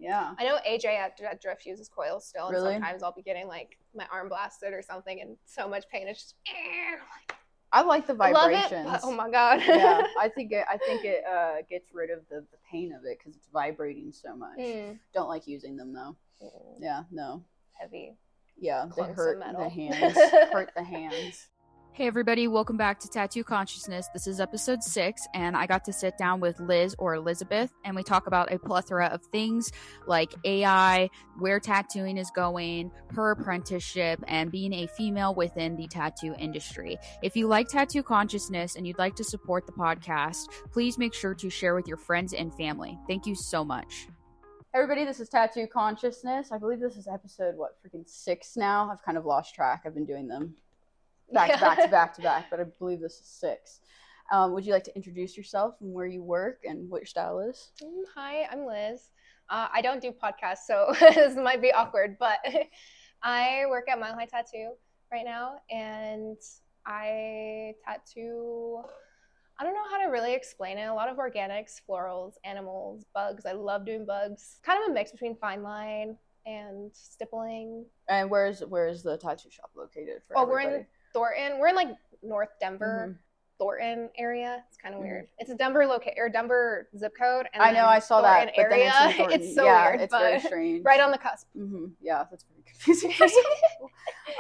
Yeah. I know AJ at Drift uses coils still, and Really? sometimes I'll be getting like my arm blasted or something and so much pain. It's just I like the vibrations. I love it, but, oh my god. Yeah, I think it gets rid of the pain of it because it's vibrating so much. Don't like using them though. Yeah, no. Heavy. Yeah, they hurt the hands. Hurt the hands. Hey everybody, welcome back to Tattoo Consciousness. This is episode 6, and I got to sit down with Liz or Elizabeth, and we talk about a plethora of things like AI, where tattooing is going, her apprenticeship, and being a female within the tattoo industry. If you like Tattoo Consciousness and you'd like to support the podcast, please make sure to share with your friends and family. Thank you so much. Hey everybody, this is Tattoo Consciousness. I believe this is episode, 6 now? I've kind of lost track. I've been doing them back to back, but I believe this is 6. Would you like to introduce yourself and where you work and what your style is? Hi, I'm Liz. I don't do podcasts, so this might be awkward, but I work at Mile High Tattoo right now, and I tattoo, I don't know how to really explain it. A lot of organics, florals, animals, bugs. I love doing bugs. Kind of a mix between fine line and stippling. And where's the tattoo shop located for everybody? We're in Thornton. We're in like North Denver, Thornton area. It's kind of weird. It's a Denver Denver zip code. And I know, I saw Thornton that. But area. Then it's so yeah, weird. It's very strange. Right on the cusp. Yeah, that's very confusing for some people.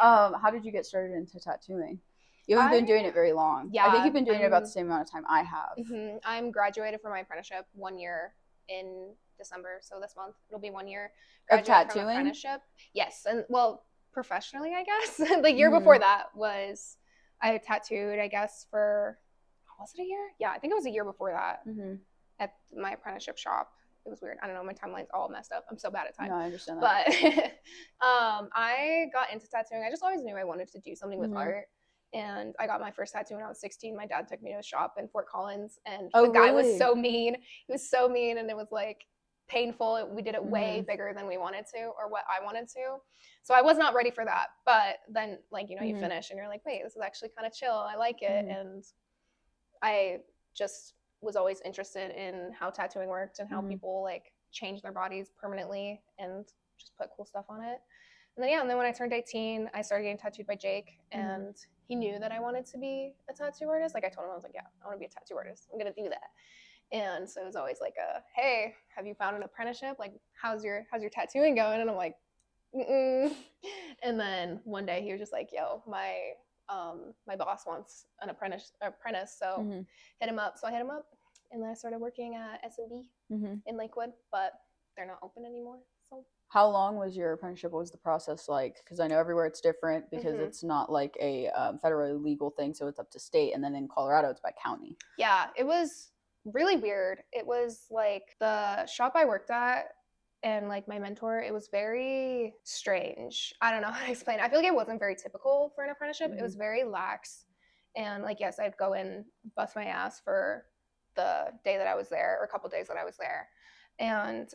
How did you get started into tattooing? You haven't been doing it very long. Yeah, I think you've been doing it about the same amount of time I have. I'm graduated from my apprenticeship 1 year in December, so this month it'll be 1 year. Of tattooing? From apprenticeship. Yes, and well, professionally, I guess. The year before that was I tattooed, I guess, for, was it a year? Yeah, I think it was a year before that at my apprenticeship shop. It was weird. I don't know. My timeline's all messed up. I'm so bad at time. No, I understand that. But I got into tattooing. I just always knew I wanted to do something with art. And I got my first tattoo when I was 16. My dad took me to a shop in Fort Collins, and the guy was so mean. He was so mean, and it was like painful. We did it way bigger than we wanted to, or what I wanted to. So I was not ready for that. But then, like, you know, you finish and you're like, wait, this is actually kind of chill. I like it. And I just was always interested in how tattooing worked and how people like change their bodies permanently and just put cool stuff on it. And then when I turned 18, I started getting tattooed by Jake, and he knew that I wanted to be a tattoo artist. Like I told him, I was like, yeah, I want to be a tattoo artist. I'm gonna do that. And so it was always like hey, have you found an apprenticeship? Like, how's your tattooing going? And I'm like, And then one day he was just like, yo, my boss wants an apprentice, so hit him up. So I hit him up, and then I started working at S&B in Lakewood, but they're not open anymore. So how long was your apprenticeship? What was the process like? Because I know everywhere it's different because it's not like a federally legal thing, so it's up to state, and then in Colorado it's by county. Yeah, it was really weird. It was like the shop I worked at and like my mentor, it was very strange. I don't know how to explain it. I feel like it wasn't very typical for an apprenticeship. It was very lax. And like, yes, I'd go in, bust my ass for the day that I was there, or a couple days that I was there, and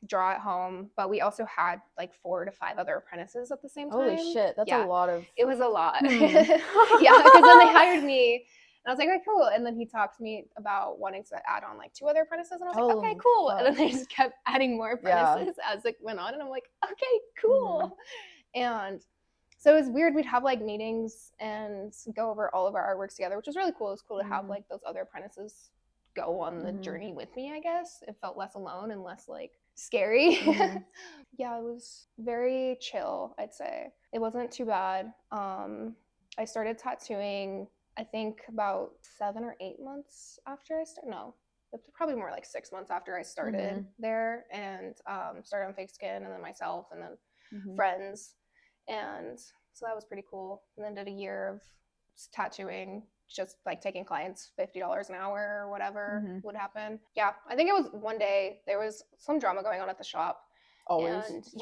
draw at home. But we also had like 4 to 5 other apprentices at the same time. Holy shit, that's a lot of... It was a lot. Yeah, because then they hired me. And I was like, okay, cool. And then he talked to me about wanting to add on like 2 other apprentices. And I was like, okay, cool. And then they just kept adding more apprentices as it went on. And I'm like, okay, cool. And so it was weird. We'd have like meetings and go over all of our artworks together, which was really cool. It was cool to have like those other apprentices go on the journey with me, I guess. It felt less alone and less like scary. Yeah, it was very chill, I'd say. It wasn't too bad. I started tattooing, I think about 7 or 8 months after I started. No, it's probably more like 6 months after I started there, and started on Fake Skin, and then myself, and then friends. And so that was pretty cool. And then did a year of tattooing, just like taking clients $50 an hour or whatever would happen. Yeah, I think it was one day there was some drama going on at the shop. Always.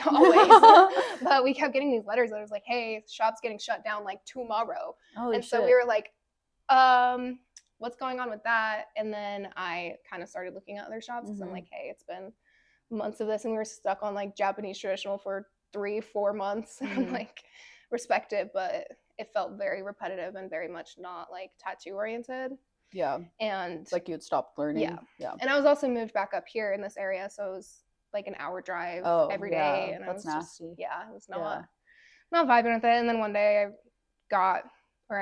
But we kept getting these letters that was like, hey, shop's getting shut down like tomorrow. Holy and so shit. we were like, what's going on with that? And then I kind of started looking at other shops because I'm like, hey, it's been months of this, and we were stuck on like Japanese traditional for 3-4 months. I'm like, respect it, but it felt very repetitive and very much not like tattoo oriented. Yeah. And like you had stopped learning. Yeah. And I was also moved back up here in this area, so it was like an hour drive every yeah, day, and that's nasty. It was not vibing with it. And then one day I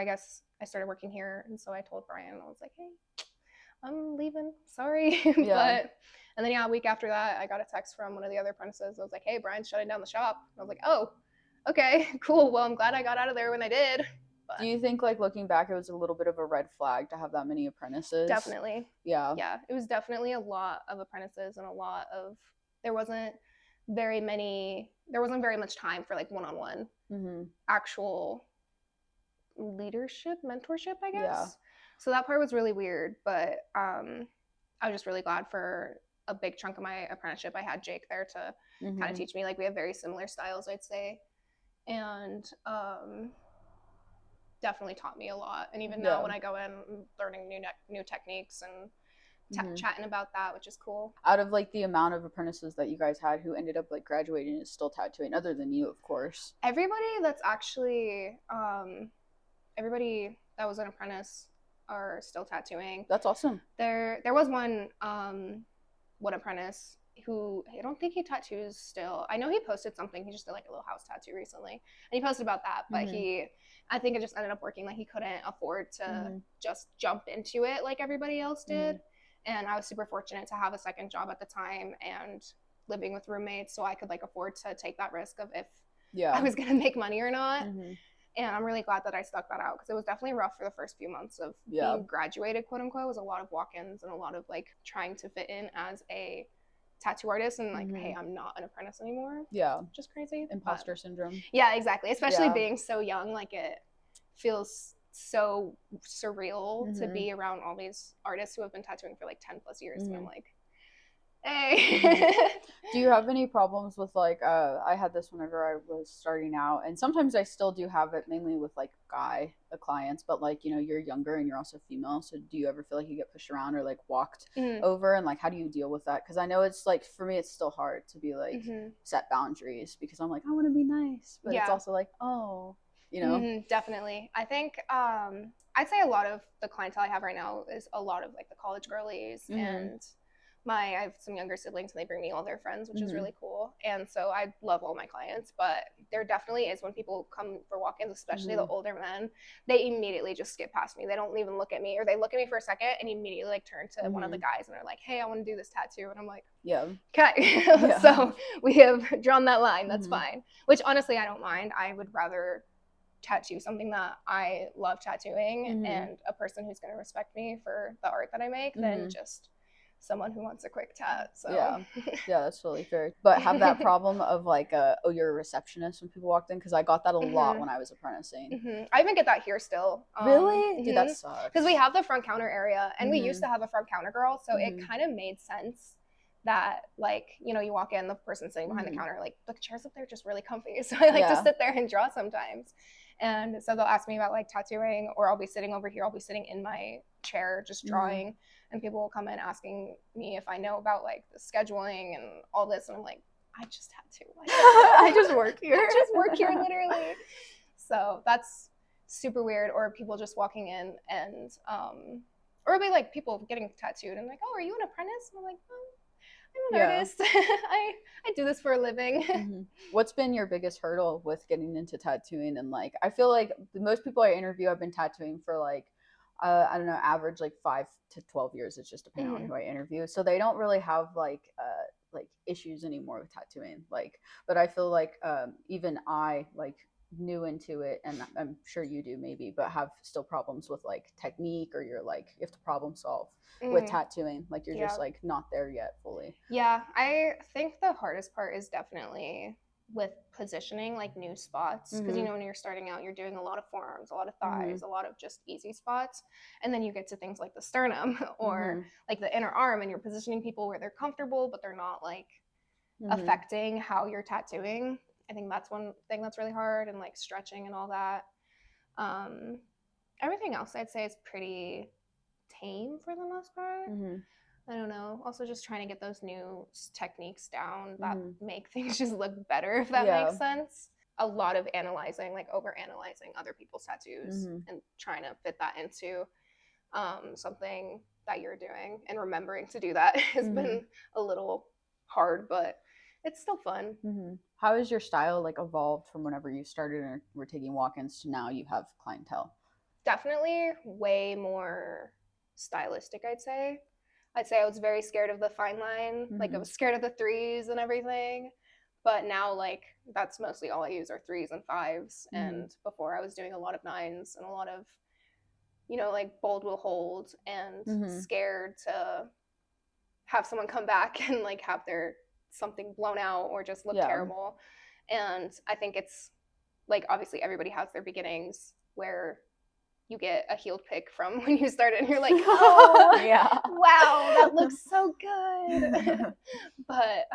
guess I started working here, and so I told Brian, I was like, hey, I'm leaving, sorry. And then a week after that, I got a text from one of the other apprentices. I was like, hey, Brian's shutting down the shop. I was like, oh, okay, cool. Well, I'm glad I got out of there when I did. But do you think, like, looking back, it was a little bit of a red flag to have that many apprentices? Definitely. Yeah, it was definitely a lot of apprentices, and there wasn't very much time for like one-on-one actual leadership, mentorship, I guess. Yeah. So that part was really weird, but I was just really glad for a big chunk of my apprenticeship. I had Jake there to kind of teach me. Like, we have very similar styles, I'd say, and definitely taught me a lot. And even now when I go in, I'm learning new techniques and chatting about that, which is cool. Out of like the amount of apprentices that you guys had who ended up like graduating and still tattooing, other than you, of course, everybody that's actually everybody that was an apprentice are still tattooing. That's awesome. There was one apprentice who, I don't think he tattoos still. I know he posted something. He just did like a little house tattoo recently, and he posted about that. But I think it just ended up working. Like, he couldn't afford to just jump into it like everybody else did. And I was super fortunate to have a second job at the time and living with roommates, so I could like afford to take that risk of if I was gonna make money or not. And I'm really glad that I stuck that out, because it was definitely rough for the first few months of being graduated, quote unquote. It was a lot of walk-ins and a lot of like trying to fit in as a tattoo artist and like, hey, I'm not an apprentice anymore. Yeah. Just crazy. Imposter syndrome. Yeah, exactly. Especially being so young, like, it feels so surreal to be around all these artists who have been tattooing for like 10 plus years. And I'm like, hey. Do you have any problems with like I had this whenever I was starting out, and sometimes I still do have it, mainly with like guy clients, but like, you know, you're younger and you're also female, so do you ever feel like you get pushed around or like walked over, and like how do you deal with that? Because I know it's like, for me, it's still hard to be like set boundaries, because I'm like, I want to be nice, but it's also like, oh, you know. Definitely. I think I'd say a lot of the clientele I have right now is a lot of like the college girlies, and I have some younger siblings, and they bring me all their friends, which is really cool. And so I love all my clients, but there definitely is, when people come for walk-ins, especially the older men, they immediately just skip past me. They don't even look at me, or they look at me for a second and immediately like turn to one of the guys and they're like, hey, I want to do this tattoo. And I'm like, okay. So we have drawn that line. That's fine. Which honestly, I don't mind. I would rather tattoo something that I love tattooing and a person who's going to respect me for the art that I make than just someone who wants a quick tat. So yeah, that's totally fair. But have that problem of like, oh, you're a receptionist when people walked in, because I got that a lot when I was apprenticing. I even get that here still. Really? Dude, that sucks. Because we have the front counter area, and we used to have a front counter girl, so it kind of made sense that, like, you know, you walk in, the person sitting behind the counter, like, the chairs up there are just really comfy, so I like to sit there and draw sometimes. And so they'll ask me about like tattooing, or I'll be sitting over here, I'll be sitting in my chair just drawing, and people will come in asking me if I know about like the scheduling and all this, and I'm like, I just tattoo. I just work here. I just work here, literally. So that's super weird. Or people just walking in and or it'll be like people getting tattooed and like, oh, are you an apprentice? And I'm like, oh, I'm an artist. I do this for a living. What's been your biggest hurdle with getting into tattooing? And like, I feel like most people I interview have been tattooing for like, I don't know, average like 5 to 12 years. It's just depending on who I interview. So they don't really have like issues anymore with tattooing. Like, but I feel like even I like new into it, and I'm sure you do maybe, but have still problems with like technique, or you're like, you have to problem solve with tattooing, like you're just like not there yet fully. Yeah, I think the hardest part is definitely with positioning like new spots, because you know, when you're starting out, you're doing a lot of forearms, a lot of thighs, a lot of just easy spots, and then you get to things like the sternum or like the inner arm, and you're positioning people where they're comfortable but they're not like affecting how you're tattooing. I think that's one thing that's really hard, and like stretching and all that. Everything else I'd say is pretty tame for the most part. I don't know. Also just trying to get those new techniques down that make things just look better, if that makes sense. A lot of analyzing, like over analyzing other people's tattoos and trying to fit that into something that you're doing, and remembering to do that has been a little hard, but it's still fun. Mm-hmm. How has your style like evolved from whenever you started and were taking walk-ins to now you have clientele? Definitely way more stylistic, I'd say. I was very scared of the fine line. Mm-hmm. Like I was scared of the threes and everything. But now, like, that's mostly all I use are threes and fives. Mm-hmm. And before I was doing a lot of nines and a lot of, you know, like bold will hold and Mm-hmm. scared to have someone come back and like have their something blown out or just look terrible. And I think it's like, obviously everybody has their beginnings where you get a healed pick from when you started and you're like, oh yeah, wow, that looks so good. But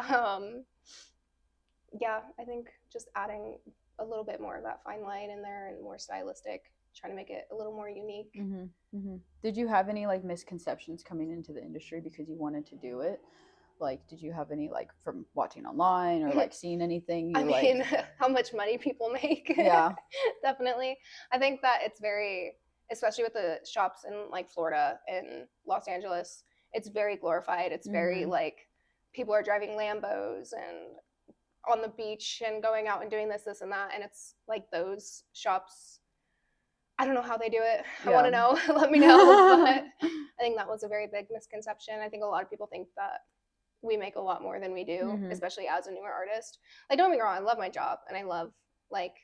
yeah, I think just adding a little bit more of that fine line in there and more stylistic, trying to make it a little more unique. Mm-hmm. Mm-hmm. Did you have any like misconceptions coming into the industry because you wanted to do it? Like, did you have any like from watching online or like seeing anything? I mean, how much money people make. Yeah. Definitely. I think that it's very, especially with the shops in like Florida and Los Angeles, it's very glorified. It's very like people are driving Lambos and on the beach and going out and doing this and that. And it's like those shops, I don't know how they do it. I want to know. Let me know. But I think that was a very big misconception. I think a lot of people think that we make a lot more than we do, especially as a newer artist. Like, don't get me wrong, I love my job and I love like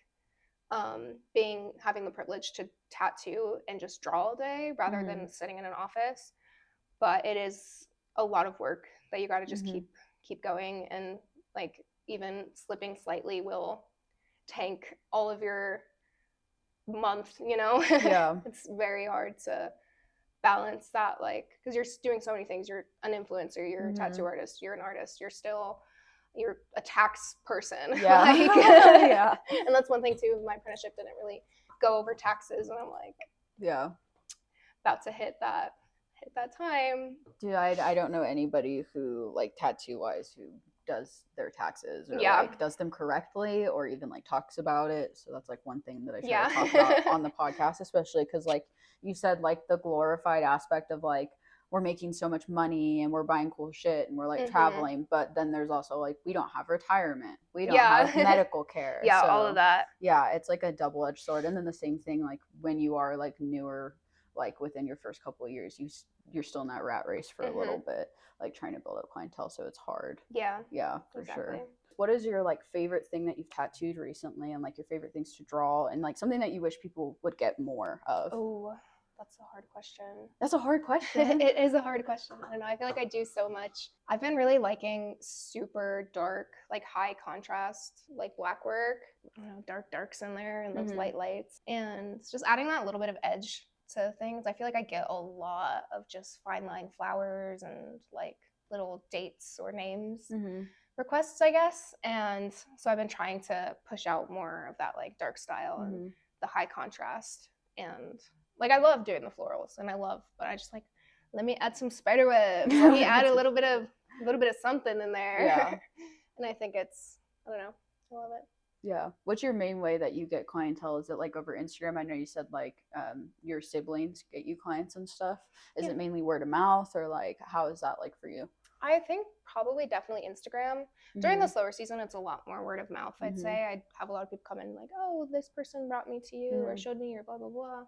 having the privilege to tattoo and just draw all day rather than sitting in an office. But it is a lot of work that you got to just keep going, and like even slipping slightly will tank all of your month, you know. Yeah. It's very hard to balance that, like, because you're doing so many things. You're an influencer, you're a tattoo artist, you're an artist, you're a tax person. Yeah. Like, yeah. And that's one thing too, my apprenticeship didn't really go over taxes, and I'm like, yeah, about to hit that time. Dude, I don't know anybody who like tattoo wise who does their taxes or like does them correctly or even like talks about it. So that's like one thing that I try to talk about on the podcast, especially because like you said, like the glorified aspect of like we're making so much money and we're buying cool shit and we're like traveling, but then there's also like we don't have retirement, we don't have medical care, so, all of that. Yeah, it's like a double-edged sword. And then the same thing like when you are like newer, like within your first couple of years, you're still in that rat race for a little bit, like trying to build up clientele, so it's hard. Yeah, for sure. What is your like favorite thing that you've tattooed recently, and like your favorite things to draw, and like something that you wish people would get more of? Oh, that's a hard question. That's a hard question. It is a hard question. I don't know, I feel like I do so much. I've been really liking super dark, like high contrast, like black work, you know, darks in there and those lights, and just adding that little bit of edge to things. I feel like I get a lot of just fine line flowers and like little dates or names requests, I guess. And so I've been trying to push out more of that like dark style and the high contrast. And like I love doing the florals and but I just like, let me add some spider webs. Let me add a little bit of something in there. Yeah. And I think it's, I don't know, I love it. Yeah. What's your main way that you get clientele? Is it like over Instagram? I know you said like your siblings get you clients and stuff. Is it mainly word of mouth, or like how is that like for you? I think probably definitely Instagram. During the slower season, it's a lot more word of mouth, I'd say. I'd have a lot of people come in like, oh, this person brought me to you or showed me or blah, blah, blah.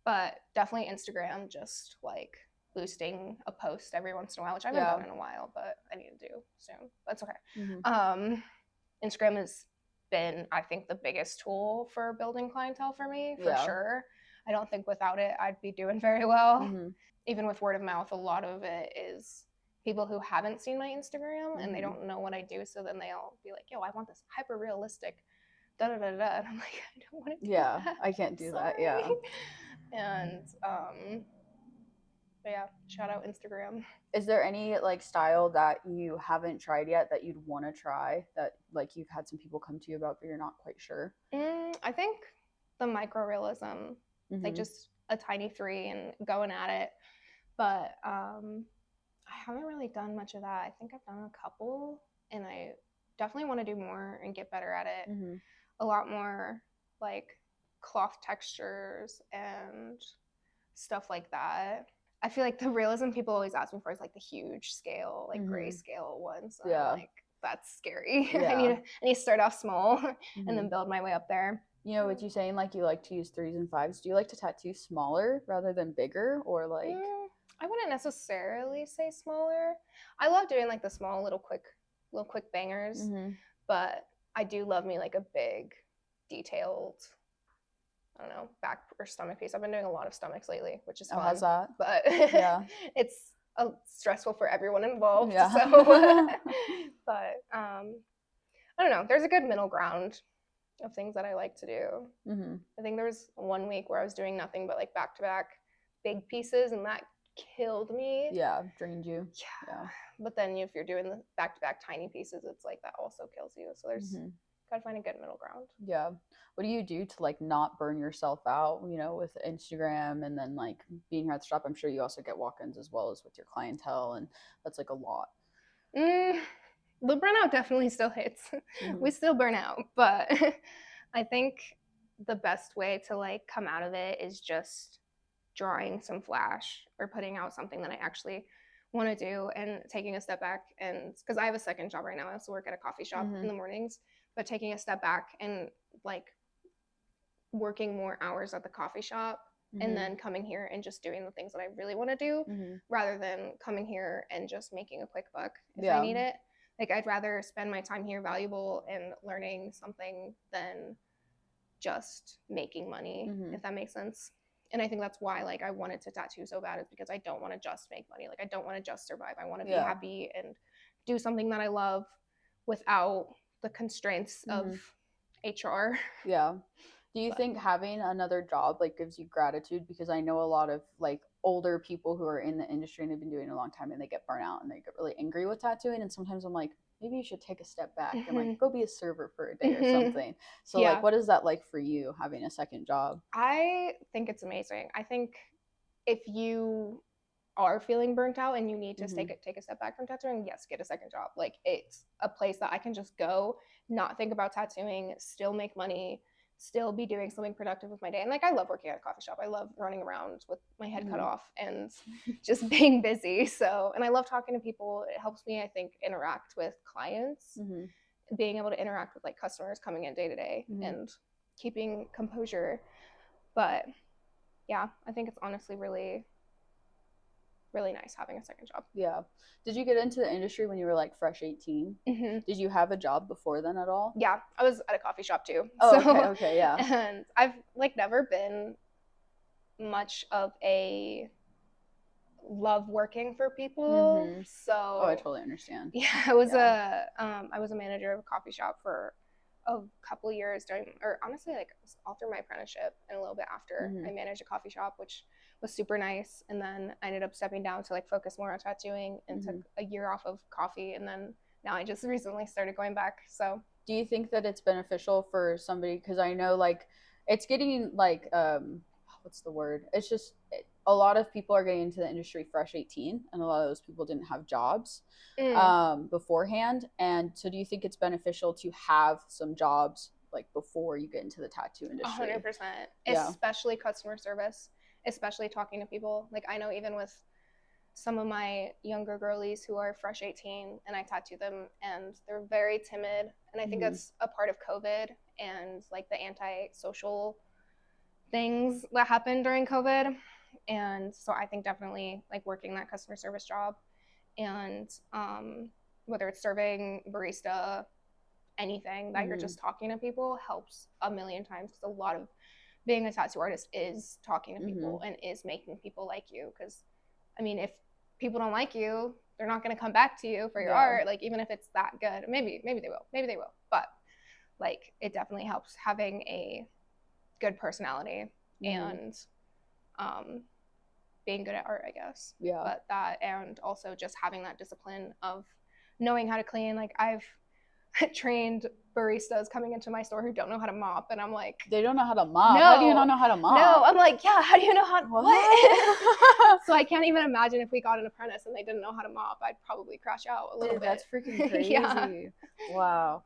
But definitely Instagram, just like boosting a post every once in a while, which I haven't done in a while, but I need to do soon. That's okay. Instagram has been, I think, the biggest tool for building clientele for me, for sure. I don't think without it, I'd be doing very well. Even with word of mouth, a lot of it is people who haven't seen my Instagram and they don't know what I do. So then they'll be like, yo, I want this hyper realistic da da da da. And I'm like, I don't want to do that. I can't do Sorry. that. Yeah. And but yeah, shout out Instagram. Is there any like style that you haven't tried yet that you'd want to try, that like you've had some people come to you about but you're not quite sure? I think the micro realism, like just a tiny 3 and going at it. But I haven't really done much of that. I think I've done a couple, and I definitely want to do more and get better at it. A lot more like cloth textures and stuff like that. I feel like the realism people always ask me for is like the huge scale, like grayscale ones. So I'm like, that's scary. Yeah. I need to start off small and then build my way up there. You know, what you saying, like, you like to use 3s and 5s. Do you like to tattoo smaller rather than bigger, or like? I wouldn't necessarily say smaller. I love doing like the small little quick bangers, but I do love me like a big, detailed, I don't know, back or stomach piece. I've been doing a lot of stomachs lately, which is fun. How's that? But yeah, it's stressful for everyone involved. Yeah. So, but I don't know. There's a good middle ground of things that I like to do. I think there was 1 week where I was doing nothing but like back-to-back big pieces, and that killed me. Yeah, drained you. Yeah. But then if you're doing the back-to-back tiny pieces, it's like that also kills you. So there's gotta find a good middle ground. Yeah. What do you do to like not burn yourself out, you know, with Instagram and then like being here at the shop? I'm sure you also get walk-ins as well as with your clientele, and that's like a lot. The burnout definitely still hits. We still burn out, but I think the best way to like come out of it is just drawing some flash or putting out something that I actually want to do and taking a step back. And because I have a second job right now, I also work at a coffee shop in the mornings, but taking a step back and like working more hours at the coffee shop and then coming here and just doing the things that I really want to do rather than coming here and just making a quick buck if I need it. Like, I'd rather spend my time here valuable and learning something than just making money, if that makes sense. And I think that's why, like, I wanted to tattoo so bad, is because I don't want to just make money. Like, I don't want to just survive. I want to be happy and do something that I love without the constraints of HR. Yeah. Do you think having another job like gives you gratitude? Because I know a lot of like older people who are in the industry and have been doing it a long time, and they get burnt out and they get really angry with tattooing. And sometimes I'm like, maybe you should take a step back and like go be a server for a day or something. So like, what is that like for you, having a second job? I think it's amazing. I think if you are feeling burnt out and you need to take a step back from tattooing, yes, get a second job. Like, it's a place that I can just go, not think about tattooing, still make money, still be doing something productive with my day. And like, I love working at a coffee shop. I love running around with my head cut off and just being busy. So, and I love talking to people. It helps me, I think, interact with clients, being able to interact with like customers coming in day to day and keeping composure. But yeah, I think it's honestly really, really nice having a second job. Yeah. Did you get into the industry when you were like fresh 18? Did you have a job before then at all? Yeah, I was at a coffee shop too. Oh, so, okay, yeah. And I've like never been much of a love working for people. So I totally understand. Yeah, I was a manager of a coffee shop for a couple years honestly, like all through my apprenticeship and a little bit after. I managed a coffee shop, which was super nice, and then I ended up stepping down to like focus more on tattooing and took a year off of coffee, and then now I just recently started going back. So do you think that it's beneficial for somebody, because I know like it's getting like what's the word, it's just a lot of people are getting into the industry fresh 18, and a lot of those people didn't have jobs beforehand, and so do you think it's beneficial to have some jobs like before you get into the tattoo industry? 100%. Especially customer service, especially talking to people. Like, I know even with some of my younger girlies who are fresh 18 and I tattoo them and they're very timid, and I think that's a part of COVID and like the anti-social things that happened during COVID. And so I think definitely like working that customer service job, and whether it's serving, barista, anything that you're just talking to people helps a million times, because a lot of being a tattoo artist is talking to people and is making people like you. Because I mean, if people don't like you, they're not going to come back to you for your art, like even if it's that good. Maybe they will, but like it definitely helps having a good personality and being good at art, I guess. But that, and also just having that discipline of knowing how to clean. Like, I've trained baristas coming into my store who don't know how to mop, and I'm like, they don't know how to mop? No. How do you not know how to mop? No, I'm like, yeah, how do you know how to what? So I can't even imagine if we got an apprentice and they didn't know how to mop, I'd probably crash out a little bit. That's freaking crazy. Wow.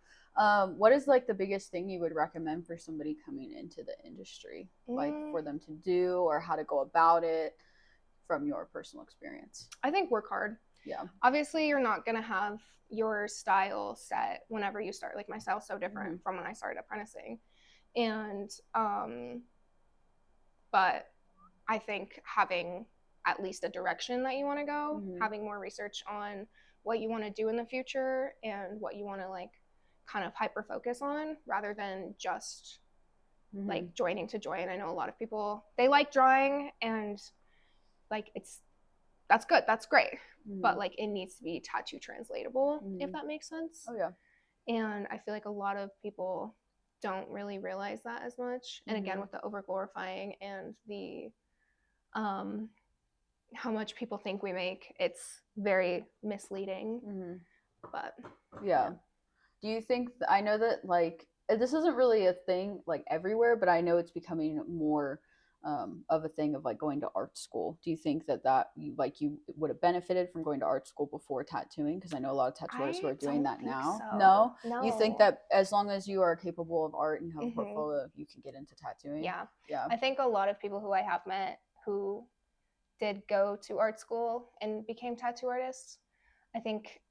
What is like the biggest thing you would recommend for somebody coming into the industry, like for them to do, or how to go about it from your personal experience? I think work hard. Yeah. Obviously, you're not going to have your style set whenever you start. Like, my style's so different from when I started apprenticing. And, but I think having at least a direction that you want to go, having more research on what you want to do in the future and what you want to like kind of hyper focus on rather than just like joining to join. I know a lot of people, they like drawing and like that's good, that's great, but like it needs to be tattoo translatable, if that makes sense. Oh yeah. And I feel like a lot of people don't really realize that as much. And again, with the over glorifying and the how much people think we make, it's very misleading. But yeah. Do you think I know that like this isn't really a thing like everywhere, but I know it's becoming more of a thing of like going to art school. Do you think that you would have benefited from going to art school before tattooing? Because I know a lot of tattooers who are doing that now. So. No, you think that as long as you are capable of art and have a portfolio, you can get into tattooing? Yeah. Yeah. I think a lot of people who I have met who did go to art school and became tattoo artists, I think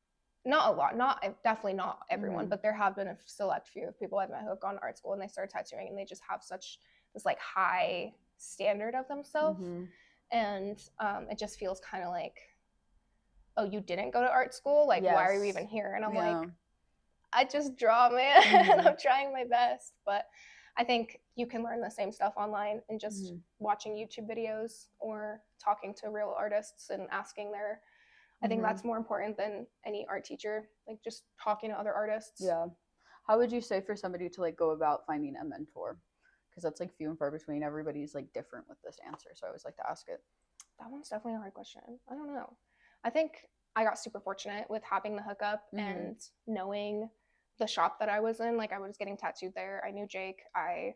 not a lot, definitely not everyone, but there have been a select few of people I've met who have gone to art school and they started tattooing and they just have such this like high standard of themselves. And it just feels kind of like, oh, you didn't go to art school? Like, why are you even here? And I'm like, I just draw, man. And I'm trying my best. But I think you can learn the same stuff online and just watching YouTube videos or talking to real artists and asking their, I think that's more important than any art teacher, like just talking to other artists. Yeah. How would you say for somebody to like go about finding a mentor? Because that's like few and far between. Everybody's like different with this answer. So I always like to ask it. That one's definitely a hard question. I don't know. I think I got super fortunate with having the hookup and knowing the shop that I was in. Like I was getting tattooed there. I knew Jake. I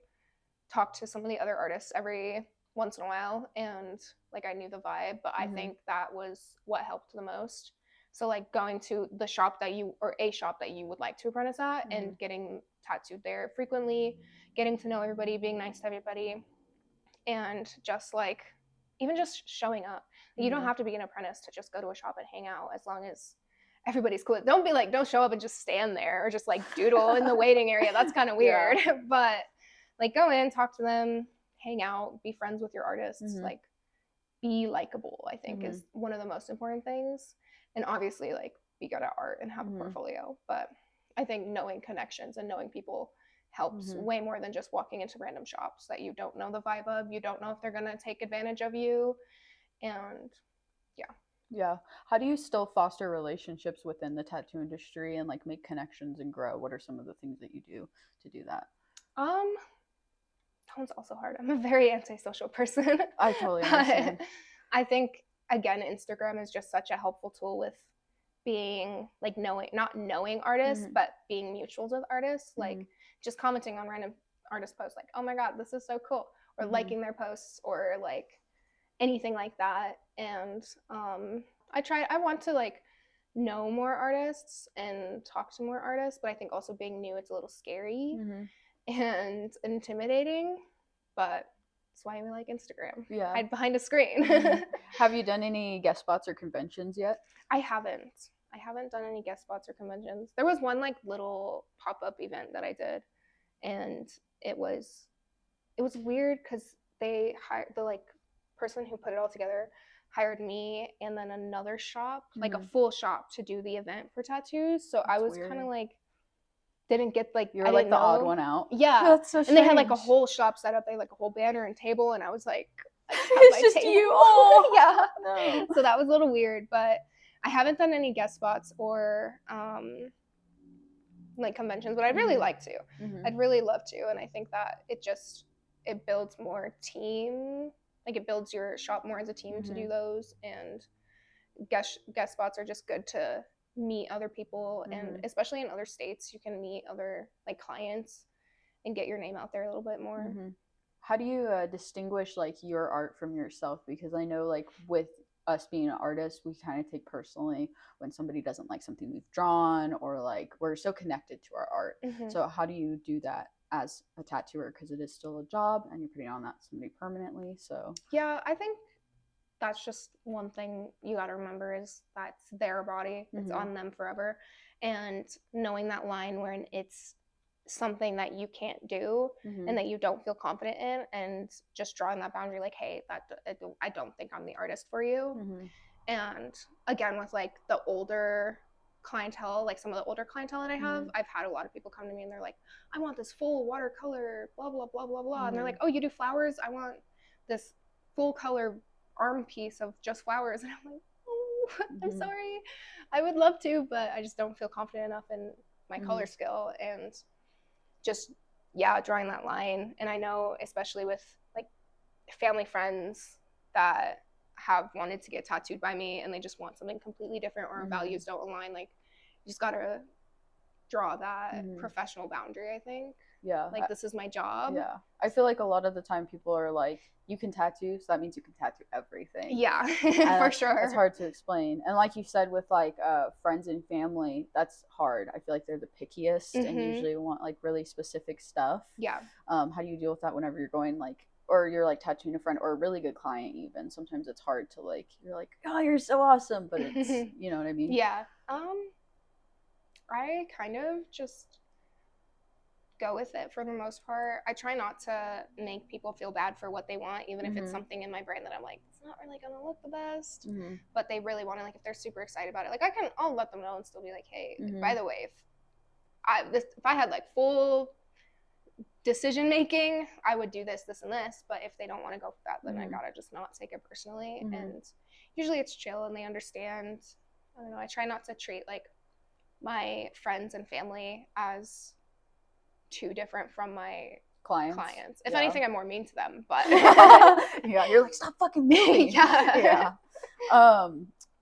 talked to some of the other artists every once in a while and like I knew the vibe, but I think that was what helped the most. So like going to the shop that you, or a shop that you would like to apprentice at and getting tattooed there frequently, getting to know everybody, being nice to everybody, and just like even just showing up. You don't have to be an apprentice to just go to a shop and hang out as long as everybody's cool. Don't be like, don't show up and just stand there or just like doodle in the waiting area. That's kind of weird. But like go in, talk to them, hang out, be friends with your artists, like be likable, I think is one of the most important things. And obviously like be good at art and have a portfolio. But I think knowing connections and knowing people helps way more than just walking into random shops that you don't know the vibe of. You don't know if they're going to take advantage of you. And yeah. How do you still foster relationships within the tattoo industry and like make connections and grow? What are some of the things that you do to do that? That one's also hard. I'm a very antisocial person. I totally understand. I think again, Instagram is just such a helpful tool with being like not knowing artists, but being mutuals with artists, like just commenting on random artist posts, like, oh my God, this is so cool, or liking their posts or like anything like that. And I want to like know more artists and talk to more artists, but I think also being new, it's a little scary and intimidating, but that's why we like Instagram. Yeah. Hide behind a screen. Have you done any guest spots or conventions yet? I haven't done any guest spots or conventions. There was one like little pop-up event that I did, and it was weird because they hired the like person who put it all together hired me and then another shop, like a full shop, to do the event for tattoos. So I was kind of like didn't get like you're like the odd one out. Yeah. That's so strange. And they had like a whole shop set up. They had like a whole banner and table, and I was like it's just table. You. Oh yeah. No. So that was a little weird, but I haven't done any guest spots or like conventions, but I'd really like to. I'd really love to, and I think that it builds more team. Like it builds your shop more as a team to do those, and guest spots are just good to meet other people, and especially in other states, you can meet other like clients and get your name out there a little bit more. How do you distinguish like your art from yourself? Because I know like with us being an artist, we kind of take personally when somebody doesn't like something we've drawn, or like we're so connected to our art. So how do you do that as a tattooer, because it is still a job and you're putting on that somebody permanently? So yeah, I think that's just one thing you got to remember, is that's their body. It's on them forever. And knowing that line where it's something that you can't do and that you don't feel confident in, and just drawing that boundary, like, hey, I don't think I'm the artist for you. And again, with like the older clientele, like some of the older clientele that I have, I've had a lot of people come to me and they're like, I want this full watercolor, blah, blah, blah, blah, blah. And they're like, oh, you do flowers? I want this full color arm piece of just flowers. And I'm like, oh, I'm sorry. I would love to, but I just don't feel confident enough in my color skill. And just, drawing that line. And I know, especially with like family friends that have wanted to get tattooed by me and they just want something completely different, or our values don't align, like, you just gotta draw that professional boundary, I think. Like, this is my job. I feel like a lot of the time people are like, you can tattoo, so that means you can tattoo everything. For sure. It's hard to explain. And like you said, with like friends and family, that's hard. I feel like they're the pickiest and usually want like really specific stuff. How do you deal with that whenever you're going like, or you're like tattooing a friend or a really good client even? Sometimes it's hard to like, you're like, oh, you're so awesome, but it's, you know what I mean? I kind of just go with it for the most part. I try not to make people feel bad for what they want, even if it's something in my brain that I'm like, it's not really gonna look the best, but they really want it. Like, if they're super excited about it, like, I'll let them know and still be like, hey, by the way, if I had like full decision making, I would do this, this, and this. But if they don't want to go for that, then I gotta just not take it personally. And usually it's chill and they understand. I don't know. I try not to treat like my friends and family as too different from my clients. If anything, I'm more mean to them, but you're like, stop fucking moving.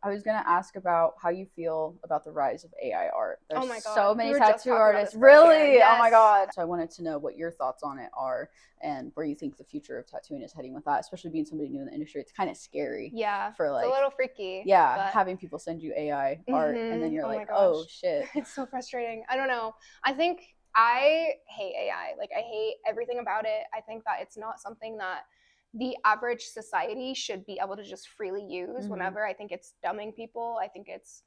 I was gonna ask about how you feel about the rise of AI art. There's oh my God. so many we tattoo artists. Really? Yes. Oh my God. So I wanted to know what your thoughts on it are and where you think the future of tattooing is heading with that, especially being somebody new in the industry. It's kind of scary. For like, it's a little freaky. But having people send you AI art and then you're like, oh shit. It's so frustrating. I don't know. I hate AI. Like, I hate everything about it. I think that it's not something that the average society should be able to just freely use whenever. I think it's dumbing people. I think it's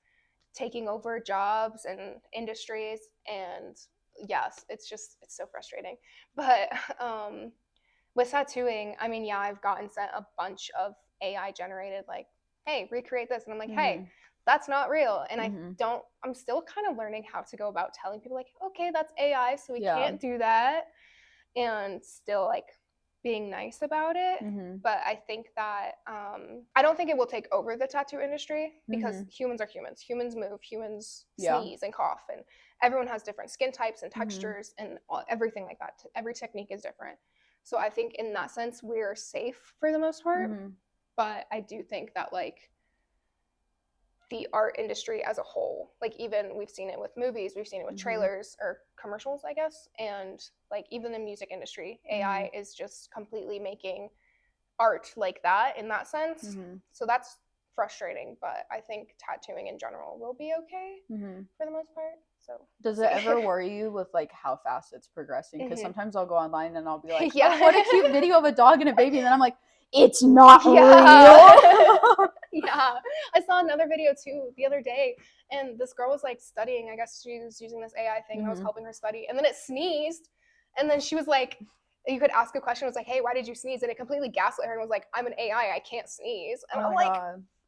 taking over jobs and industries. And yes, it's so frustrating. But with tattooing, I mean, I've gotten sent a bunch of AI generated, like, hey, recreate this. And I'm like, hey, that's not real. And I'm still kind of learning how to go about telling people, like, okay, that's AI, so we can't do that. And still, like, being nice about it. But I think that I don't think it will take over the tattoo industry, because humans are humans. Humans move, humans sneeze and cough, and everyone has different skin types and textures and everything like that. Every technique is different. So I think in that sense we're safe for the most part. But I do think that, like, the art industry as a whole, like, even we've seen it with movies, we've seen it with trailers or commercials, I guess, and like even the music industry, AI is just completely making art like that in that sense. So that's frustrating, but I think tattooing in general will be okay for the most part. So does it ever worry you with like how fast it's progressing? Because sometimes I'll go online and I'll be like, oh, what a cute video of a dog and a baby, and then I'm like, it's not real. I saw another video too the other day, and this girl was like studying. I guess she was using this AI thing that was helping her study, and then it sneezed, and then she was like, you could ask a question, it was like, hey, why did you sneeze? And it completely gaslit her and was like, I'm an AI, I can't sneeze. And I'm like,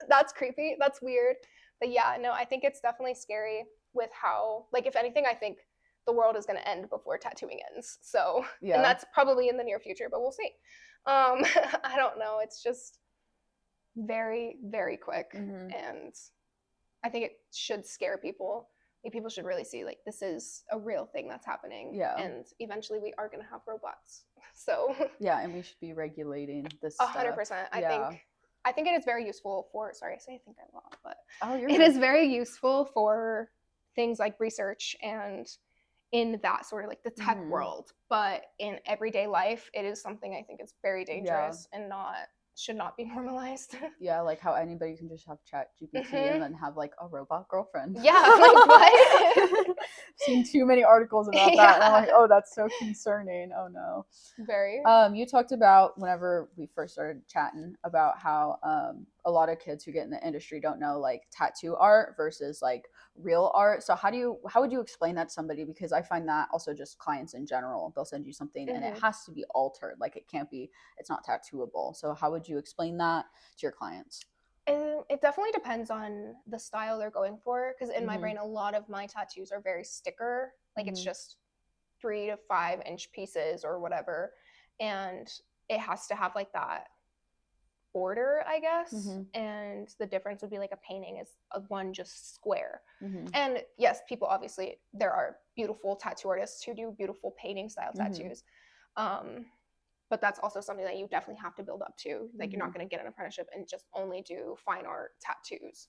that's creepy, that's weird. But I think it's definitely scary with how, like, if anything, I think the world is going to end before tattooing ends. So and that's probably in the near future, but we'll see. I don't know, it's just very, very quick. And I think it should scare people. Like, people should really see, like, this is a real thing that's happening. And eventually we are going to have robots. So and we should be regulating this 100%. Stuff. I think it is very useful for, sorry, I say I think a lot, but it is very useful for things like research and in that sort of like the tech world. But in everyday life, it is something I think is very dangerous and should not be normalized. Like how anybody can just have ChatGPT and then have like a robot girlfriend. Like, what? Seen too many articles about that, and I'm like, oh, that's so concerning. Oh no. Very. You talked about, whenever we first started chatting, about how a lot of kids who get in the industry don't know like tattoo art versus like real art. So how would you explain that to somebody? Because I find that also just clients in general, they'll send you something and it has to be altered. Like it's not tattooable. So how would you explain that to your clients? It definitely depends on the style they're going for, because in my brain, a lot of my tattoos are very sticker. Like it's just 3 to 5 inch pieces or whatever, and it has to have like that order, I guess. And the difference would be like a painting is one just square. And yes, people, obviously there are beautiful tattoo artists who do beautiful painting style tattoos, but that's also something that you definitely have to build up to. Like you're not going to get an apprenticeship and just only do fine art tattoos,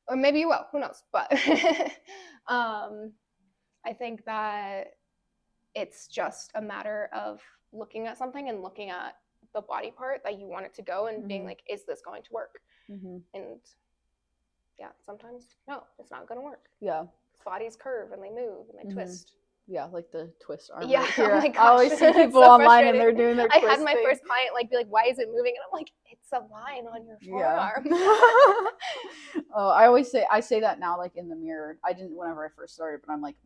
or maybe you will, who knows. But I think that it's just a matter of looking at something and looking at the body part that you want it to go and being like, is this going to work? And yeah, sometimes no, it's not going to work. Yeah, bodies curve and they move and they twist. Yeah, like the twist arm. Yeah, right here. oh my gosh, I always see people so online and they're doing their twist I had my thing. first client like be like, why is it moving? And I'm like, it's a line on your forearm. Oh, I say that now, like in the mirror. I didn't whenever I first started, but I'm like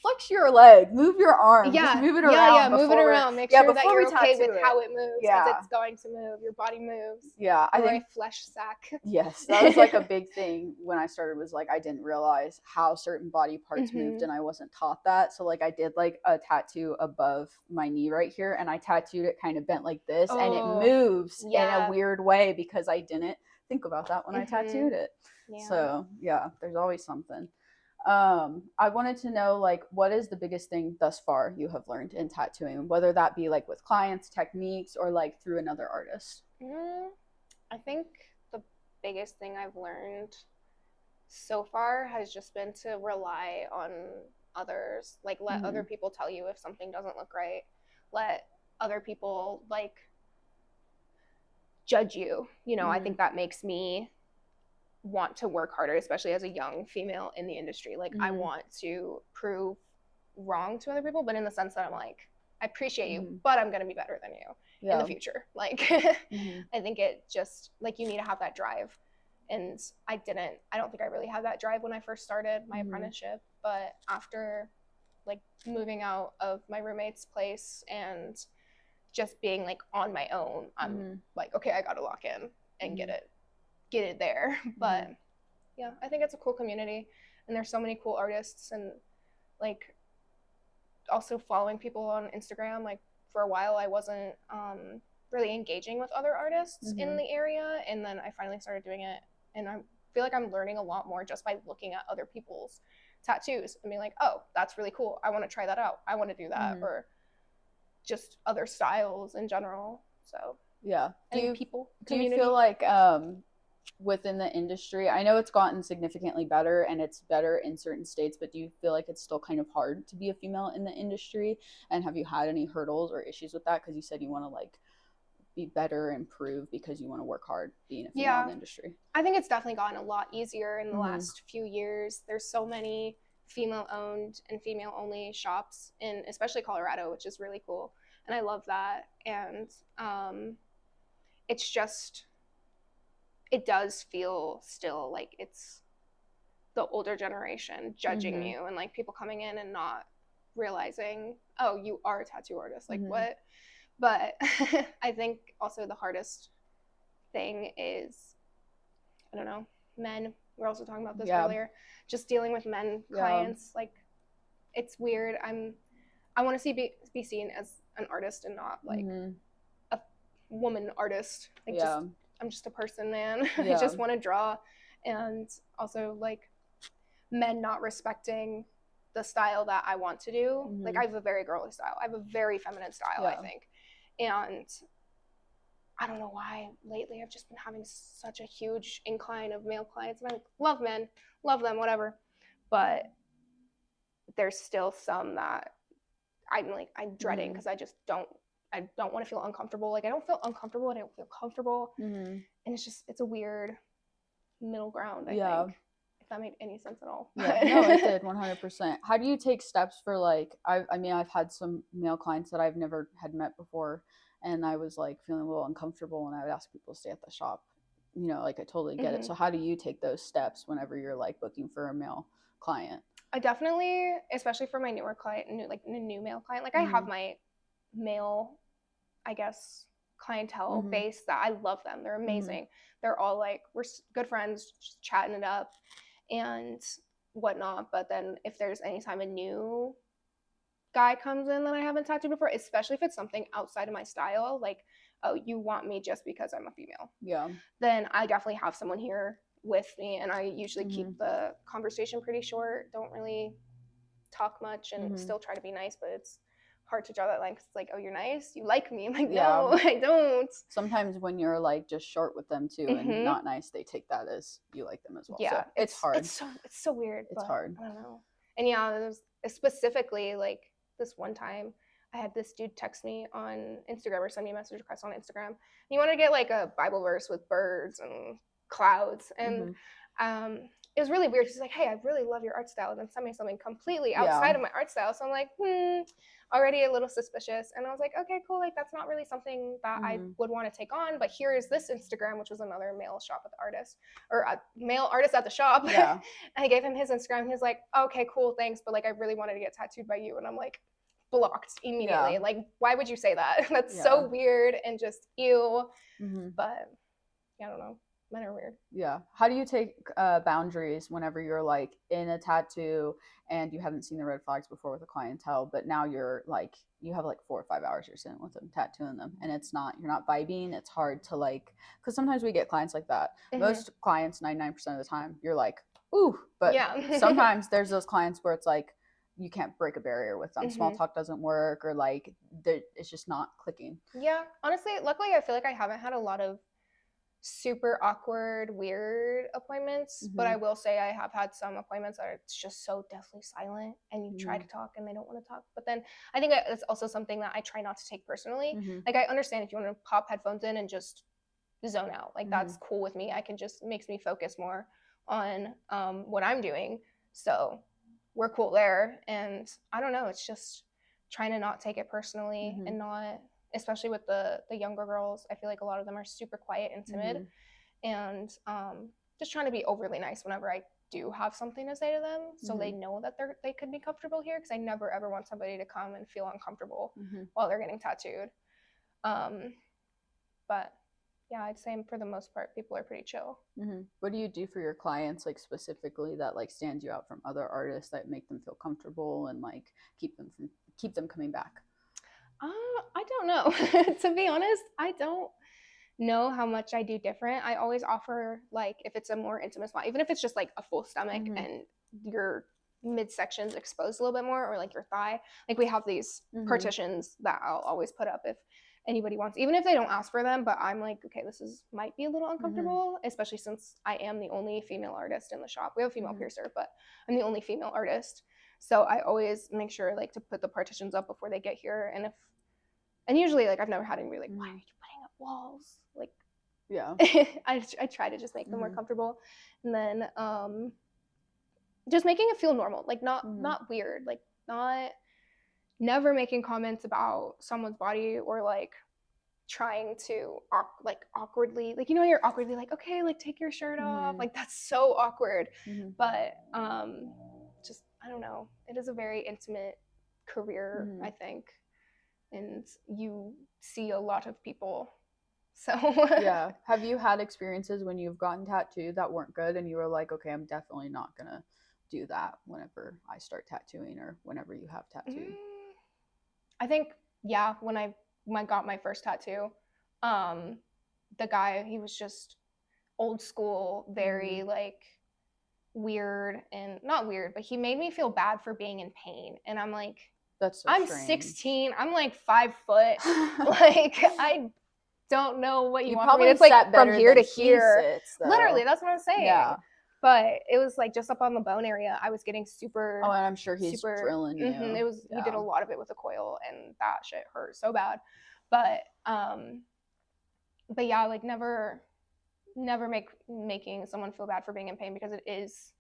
flex your leg, move your arm, just move it around. Move it around. Make sure that you're okay with how it moves. Yeah, it's going to move. Your body moves. Yeah, I think a flesh sack. Yes, that was like a big thing when I started. Was like I didn't realize how certain body parts moved, and I wasn't taught that. So like I did like a tattoo above my knee right here, and I tattooed it kind of bent like this, and it moves in a weird way because I didn't think about that when I tattooed it. Yeah. So yeah, there's always something. I wanted to know, like, what is the biggest thing thus far you have learned in tattooing, whether that be like with clients, techniques, or like through another artist? I think the biggest thing I've learned so far has just been to rely on others. Like, let other people tell you if something doesn't look right. Let other people like judge you. You know, I think that makes me want to work harder, especially as a young female in the industry. Like I want to prove wrong to other people, but in the sense that I'm like, I appreciate you, but I'm going to be better than you in the future. Like I think it just like you need to have that drive, and I don't think I really had that drive when I first started my apprenticeship, but after like moving out of my roommate's place and just being like on my own, I'm like, okay, I got to lock in and get it there. But yeah, I think it's a cool community, and there's so many cool artists, and like also following people on Instagram. Like for a while I wasn't really engaging with other artists in the area, and then I finally started doing it, and I feel like I'm learning a lot more just by looking at other people's tattoos and being like, oh, that's really cool, I want to try that out, I want to do that, or just other styles in general. So yeah, do you community. Feel like within the industry, I know it's gotten significantly better and it's better in certain states, but do you feel like it's still kind of hard to be a female in the industry? And have you had any hurdles or issues with that? Because you said you want to like be better, improve, because you want to work hard being a female in the industry. I think it's definitely gotten a lot easier in the last few years. There's so many female owned and female only shops in especially Colorado, which is really cool, and I love that. And it's just, it does feel still like it's the older generation judging you, and like people coming in and not realizing, oh, you are a tattoo artist, like what? But I think also the hardest thing is, I don't know, men. We're also talking about this earlier, just dealing with men clients. Like it's weird. I want to be seen as an artist and not like a woman artist. Like I'm just a person, man. I just want to draw. And also like men not respecting the style that I want to do. Like I have a very girly style. I have a very feminine style, I think. And I don't know why lately I've just been having such a huge incline of male clients, and I love men, love them, whatever. But there's still some that I'm dreading, because I don't want to feel uncomfortable. Like I don't feel uncomfortable and I don't feel comfortable. And it's a weird middle ground, I think, if that made any sense at all. No, it did, 100%. How do you take steps for like, I mean, I've had some male clients that I've never had met before, and I was like feeling a little uncomfortable when I would ask people to stay at the shop you know, like I totally get it. So how do you take those steps whenever you're like looking for a male client? I definitely, especially for my newer client, new male client, like I have my male, I guess, clientele base that I love them. They're amazing. They're all like, we're good friends, just chatting it up and whatnot. But then if there's any time a new guy comes in that I haven't tattooed before, especially if it's something outside of my style, like, oh, you want me just because I'm a female. Yeah. Then I definitely have someone here with me, and I usually keep the conversation pretty short, don't really talk much, and still try to be nice, but it's hard to draw that line because it's like, oh, you're nice, you like me. I'm like, no, I don't. Sometimes when you're like just short with them too and not nice, they take that as you like them as well. Yeah, so it's hard. It's so weird. It's hard. I don't know. And yeah, it was specifically like this one time I had this dude text me on Instagram or send me a message request on Instagram. He wanted to get like a Bible verse with birds and clouds, and it was really weird. He's like, hey, I really love your art style, and then sent me something completely outside of my art style. So I'm like, already a little suspicious. And I was like, okay, cool, like that's not really something that I would want to take on, but here is this Instagram, which was another male shop at the artist, or a male artist at the shop. And I gave him his Instagram. He was like, okay, cool, thanks, but like I really wanted to get tattooed by you. And I'm like, blocked immediately. Like, why would you say that? That's so weird and just ew. But I don't know, men are weird. How do you take boundaries whenever you're like in a tattoo and you haven't seen the red flags before with a clientele, but now you're like, you have like 4 or 5 hours you're sitting with them tattooing them, and you're not vibing. It's hard to like, because sometimes we get clients like that. Most clients, 99% of the time, you're like, ooh, but sometimes there's those clients where it's like you can't break a barrier with them. Small talk doesn't work, or like it's just not clicking. Yeah, honestly, luckily I feel like I haven't had a lot of super awkward, weird appointments, but I will say I have had some appointments that are just so deathly silent, and you try to talk and they don't want to talk. But then I think it's also something that I try not to take personally. Like, I understand if you want to pop headphones in and just zone out, like that's cool with me. I can just, makes me focus more on what I'm doing. So we're cool there. And I don't know, it's just trying to not take it personally and not, especially with the younger girls, I feel like a lot of them are super quiet and timid, and just trying to be overly nice whenever I do have something to say to them, so they know that they could be comfortable here, because I never ever want somebody to come and feel uncomfortable while they're getting tattooed. But yeah, I'd say for the most part, people are pretty chill. What do you do for your clients, like specifically, that like stands you out from other artists, that make them feel comfortable and like keep them coming back? I don't know. To be honest, I don't know how much I do different. I always offer, like, if it's a more intimate spot, even if it's just like a full stomach and your midsection's exposed a little bit more, or like your thigh, like we have these partitions that I'll always put up if anybody wants, even if they don't ask for them. But I'm like, okay, might be a little uncomfortable, especially since I am the only female artist in the shop. We have a female piercer, but I'm the only female artist. So I always make sure like to put the partitions up before they get here. And usually, like, I've never had anybody like, why are you putting up walls? Like, I try to just make them more comfortable. And then just making it feel normal, like not weird, like never making comments about someone's body, or like trying to awkwardly, like, you know, you're awkwardly like, okay, like take your shirt off, like that's so awkward. But just, I don't know, it is a very intimate career, I think, and you see a lot of people, so Have you had experiences when you've gotten tattooed that weren't good, and you were like, okay, I'm definitely not gonna do that whenever I start tattooing, or whenever you have tattooed? I think when I got my first tattoo, the guy, he was just old school, very like weird, and not weird, but he made me feel bad for being in pain. And I'm like, that's so I'm strange. 16, I'm like 5 foot, like I don't know what you want from me. It's like from here to here. Literally, that's what I'm saying. Yeah. But it was like just up on the bone area, I was getting super. Oh, and I'm sure he's drilling you. It was. He did a lot of it with a coil, and that shit hurt so bad. But yeah, like never making someone feel bad for being in pain, because it is.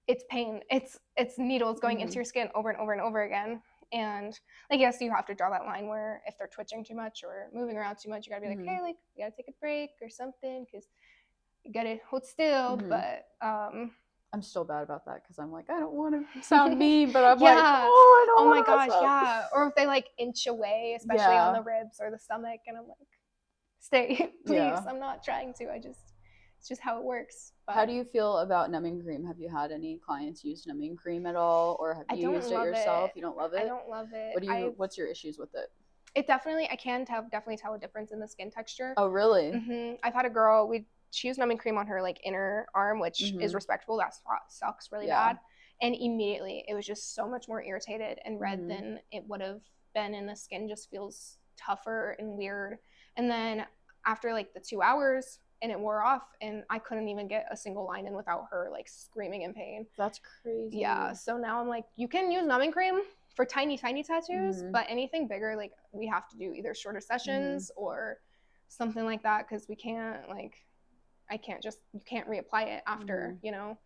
It's pain. It's needles going into your skin over and over and over again. And like, yes, you have to draw that line where if they're twitching too much or moving around too much, you gotta be like, hey, like, you gotta take a break or something, because get it hold still, but I'm still bad about that because I'm like, I don't want to sound mean, but I'm yeah. like, I don't oh my want to gosh, mess up. yeah. Or if they like inch away, especially on the ribs or the stomach, and I'm like, stay, please. I'm not trying to. It's just how it works. But how do you feel about numbing cream? Have you had any clients use numbing cream at all, or have you used it yourself? You don't love it? I don't love it. What's your issues with it? It definitely, I can definitely tell a difference in the skin texture. Oh, really? I've had a girl, she used numbing cream on her like inner arm, which is respectable. That spot sucks really bad. And immediately it was just so much more irritated and red than it would have been, and the skin just feels tougher and weird. And then after like the 2 hours, and it wore off, and I couldn't even get a single line in without her like screaming in pain. That's crazy. Yeah. So now I'm like, you can use numbing cream for tiny tattoos, but anything bigger, like we have to do either shorter sessions or something like that, because we can't like, you can't reapply it after, you know.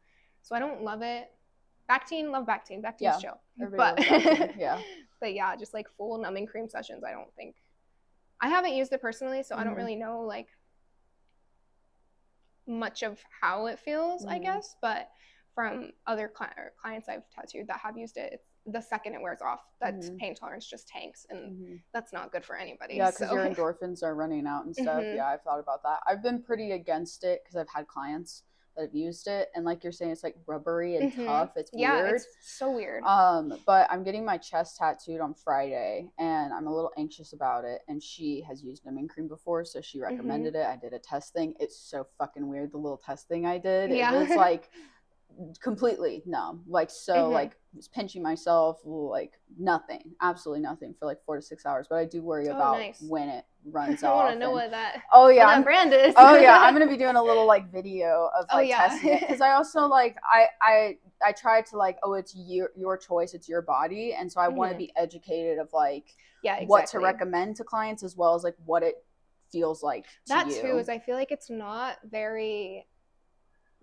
So I don't love it. Bactine, love Bactine. Bactine's chill. But but yeah, just like full numbing cream sessions, I don't think. I haven't used it personally, so I don't really know like much of how it feels, I guess. But from other clients I've tattooed that have used it, the second it wears off, that pain tolerance just tanks, and that's not good for anybody. Yeah, because your endorphins are running out and stuff. Yeah, I've thought about that. I've been pretty against it because I've had clients that have used it, and like you're saying, it's like rubbery and tough. It's weird. It's so weird. But I'm getting my chest tattooed on Friday, and I'm a little anxious about it, and she has used numbing cream before, so she recommended it. I did a test thing. It's so fucking weird, the little test thing I did. It was like completely numb, like so like pinching myself, like nothing, absolutely nothing for like 4 to 6 hours. But I do worry about when it runs off. I want to know what that brand is. I'm gonna be doing a little like video of like testing it, because I also like I try to like, it's your choice, it's your body, and so I want to be educated of like what to recommend to clients, as well as like what it feels like to you. Too is, I feel like it's not very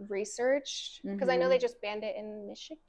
researched, because I know they just banned it in Michigan.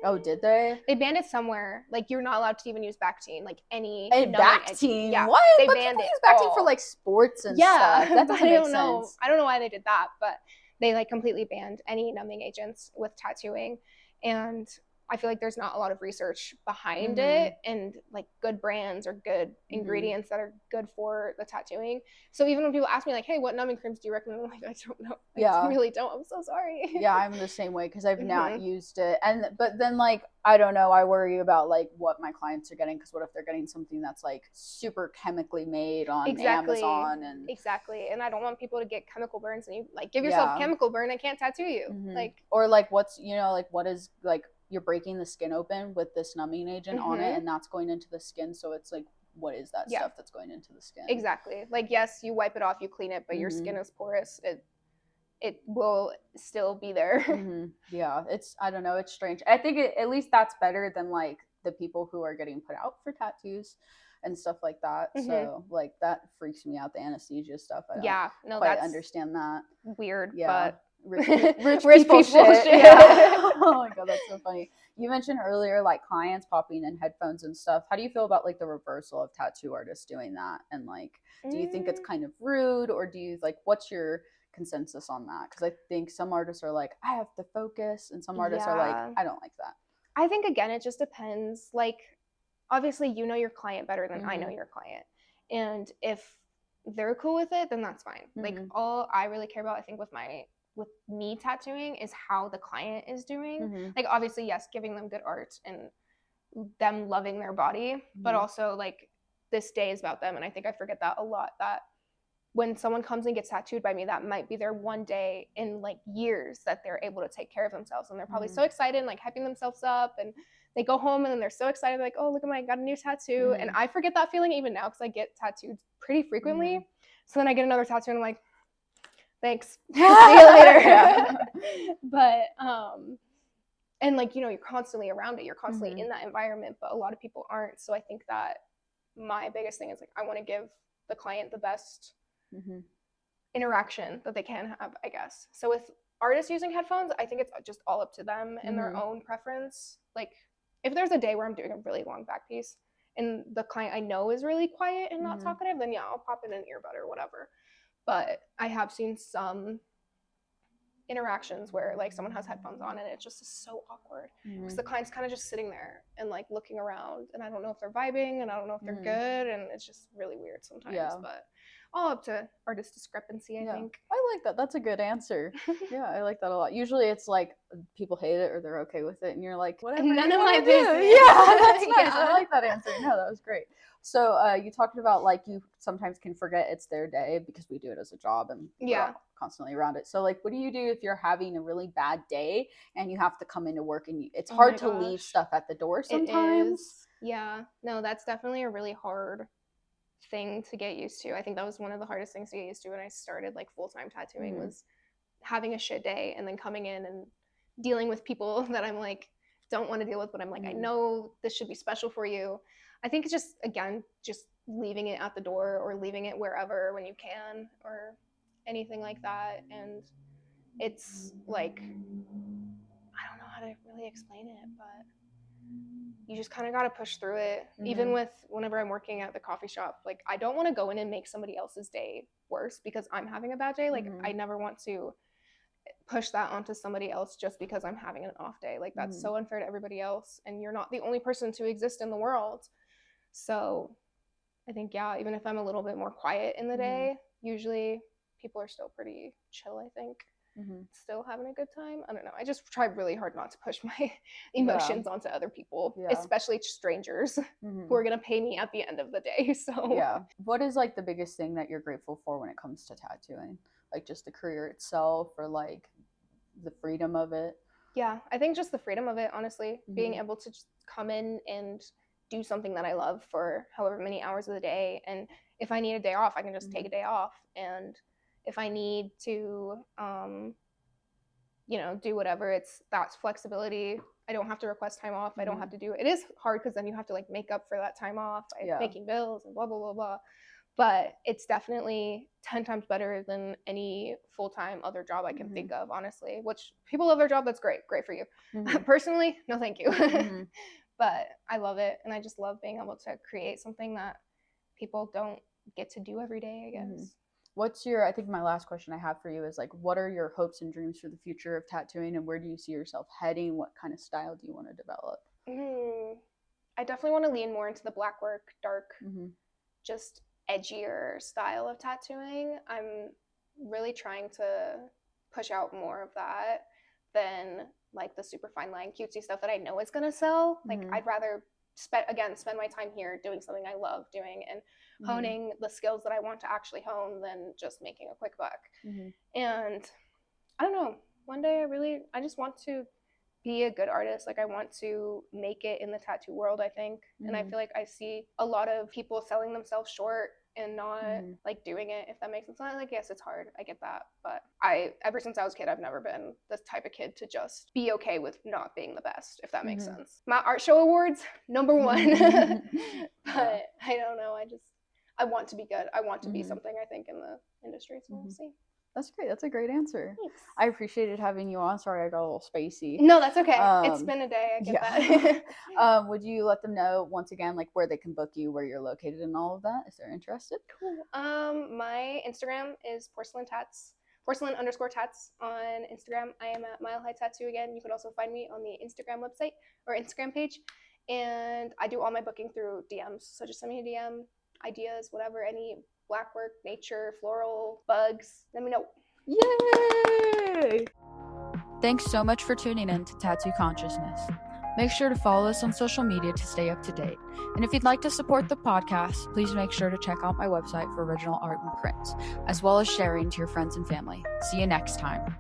Oh, did they? They banned it somewhere. Like, you're not allowed to even use Bactine. Like, Bactine? Yeah, what? They but banned it. Use Bactine for like sports and stuff. That doesn't make sense. I don't know why they did that, but they like completely banned any numbing agents with tattooing. And I feel like there's not a lot of research behind it, and like good brands or good ingredients that are good for the tattooing. So even when people ask me like, hey, what numbing creams do you recommend? I'm like, I don't know. I really don't. I'm so sorry. Yeah, I'm the same way, because I've not used it. But then like, I don't know, I worry about like what my clients are getting, because what if they're getting something that's like super chemically made on Amazon and and I don't want people to get chemical burns, and you like give yourself a chemical burn, I can't tattoo you. Like, or like what's, you know, like what is like, you're breaking the skin open with this numbing agent on it, and that's going into the skin. So it's like, what is that stuff that's going into the skin? Exactly. Like, yes, you wipe it off, you clean it, but your skin is porous. It will still be there. Yeah, I don't know, it's strange. I think at least that's better than like the people who are getting put out for tattoos and stuff like that. So like, that freaks me out, the anesthesia stuff. I don't quite understand that. Weird, but rich people shit. Oh my god, that's so funny. You mentioned earlier like clients popping in headphones and stuff. How do you feel about like the reversal of tattoo artists doing that? And like, do you think it's kind of rude, or do you like, what's your consensus on that? Because I think some artists are like, I have to focus, and some artists are like, I don't like that. I think again, it just depends. Like, obviously you know your client better than I know your client, and if they're cool with it, then that's fine. Like, all I really care about, I think, with me tattooing is how the client is doing. Like, obviously, yes, giving them good art and them loving their body, but also like, this day is about them. And I think I forget that a lot, that when someone comes and gets tattooed by me, that might be their one day in like years that they're able to take care of themselves, and they're probably so excited, like hyping themselves up, and they go home and then they're so excited, like, oh, look at got a new tattoo. And I forget that feeling even now, because I get tattooed pretty frequently. So then I get another tattoo and I'm like, thanks, see you later. But and like, you know, you're constantly around it, you're constantly in that environment, but a lot of people aren't. So I think that my biggest thing is like, I want to give the client the best interaction that they can have, I guess. So with artists using headphones, I think it's just all up to them and their own preference. Like, if there's a day where I'm doing a really long back piece and the client I know is really quiet and not talkative, then yeah, I'll pop in an earbud or whatever. But I have seen some interactions where like someone has headphones on and it just is so awkward because the client's kind of just sitting there and like looking around, and I don't know if they're vibing and I don't know if they're good, and it's just really weird sometimes. But all up to artist discrepancy, I think. I like that. That's a good answer. Yeah, I like that a lot. Usually it's like people hate it or they're okay with it, and you're like, whatever. None of my business. Yeah, that's nice. I like that answer. No, that was great. So you talked about like you sometimes can forget it's their day because we do it as a job and we're constantly around it. So like, what do you do if you're having a really bad day and you have to come into work and it's hard to leave stuff at the door sometimes? It is. Yeah, no, that's definitely a really hard thing to get used to. I think that was one of the hardest things to get used to when I started like full-time tattooing was having a shit day and then coming in and dealing with people that I'm like don't want to deal with, but I'm like I know this should be special for you. I think it's just, again, just leaving it at the door or leaving it wherever when you can or anything like that. And it's like, I don't know how to really explain it, but you just kind of got to push through it. Even with whenever I'm working at the coffee shop, like I don't want to go in and make somebody else's day worse because I'm having a bad day. Like I never want to push that onto somebody else just because I'm having an off day. Like that's so unfair to everybody else, and you're not the only person to exist in the world. So I think, even if I'm a little bit more quiet in the day, usually people are still pretty chill, I think. Still having a good time. I don't know. I just try really hard not to push my emotions onto other people, especially strangers who are going to pay me at the end of the day. So what is like the biggest thing that you're grateful for when it comes to tattooing? Like just the career itself or like the freedom of it? Yeah, I think just the freedom of it, honestly. Being able to just come in and do something that I love for however many hours of the day. And if I need a day off, I can just take a day off. And if I need to, do whatever, that's flexibility. I don't have to request time off. I don't have to do it. It is hard because then you have to like make up for that time off, making bills and blah, blah, blah, blah. But it's definitely 10 times better than any full-time other job I can think of, honestly, which people love their job. That's great. Great for you. Personally, no, thank you. But I love it. And I just love being able to create something that people don't get to do every day, I guess. I think my last question I have for you is like, what are your hopes and dreams for the future of tattooing, and where do you see yourself heading? What kind of style do you want to develop? I definitely want to lean more into the black work, dark, just edgier style of tattooing. I'm really trying to push out more of that than like the super fine line cutesy stuff that I know is gonna sell. Like I'd rather spend my time here doing something I love doing and honing the skills that I want to actually hone than just making a quick buck. And I don't know, one day I just want to be a good artist. Like I want to make it in the tattoo world, I think. And I feel like I see a lot of people selling themselves short and not like doing it, if that makes sense. Like, yes, it's hard, I get that, but ever since I was a kid, I've never been the type of kid to just be okay with not being the best, if that makes sense. My art show awards, number one. But I don't know, I want to be good. I want to be something, I think, in the industry, so we'll see. That's great. That's a great answer. Thanks. I appreciated having you on. Sorry I got a little spacey. No, that's okay. It's been a day. I get that. Would you let them know once again, like where they can book you, where you're located, and all of that, if they're interested? Cool. My Instagram is porcelain_tats on Instagram. I am at Mile High Tattoo again. You could also find me on the Instagram website or Instagram page. And I do all my booking through DMs. So just send me a DM, ideas, whatever, any black work, nature, floral, bugs, let me know. Yay! Thanks so much for tuning in to Tattoo Consciousness. Make sure to follow us on social media to stay up to date. And if you'd like to support the podcast, please make sure to check out my website for original art and prints, as well as sharing to your friends and family. See you next time.